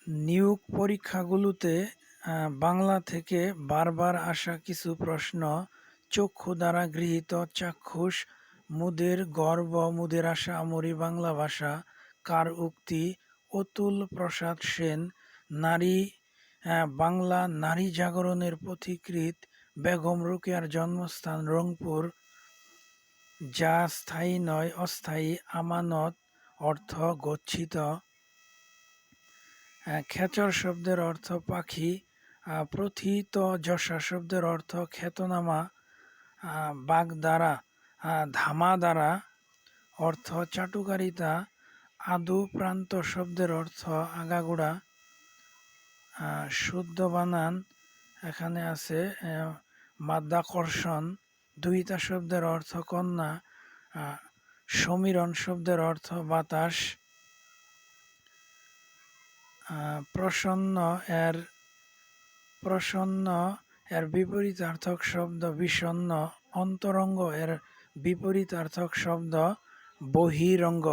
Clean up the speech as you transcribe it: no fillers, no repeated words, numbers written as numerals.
নিয়োগ পরীক্ষাগুলোতে বাংলা থেকে বারবার আসা কিছু প্রশ্ন: চক্ষু দ্বারা গৃহীত চাক্ষুষ, মুদের গর্ব মুদের আশা আমরি বাংলা ভাষা, কার উক্তি? অতুল প্রসাদ সেন। নারী বাংলা নারী জাগরণের পথিকৃৎ, বেগম রোকেয়ার জন্মস্থান রংপুর। যা স্থায়ী নয় অস্থায়ী, আমানত অর্থ গচ্ছিত। খেচর শব্দের অর্থ পাখি। প্রথিতযশা শব্দের অর্থ খ্যাতনামা। বাগধারা ধামাধারা অর্থ চাটুকারিতা। আদু প্রান্ত শব্দের অর্থ আগাগোড়া। শুদ্ধ বানান এখানে আছে মাধ্যাকর্ষণ। দুহিতা শব্দের অর্থ কন্যা। সমীরণ শব্দের অর্থ বাতাস। প্রসন্ন এর বিপরীতার্থক শব্দ বিষণ্ণ। অন্তরঙ্গ এর বিপরীতার্থক শব্দ বহিরঙ্গ।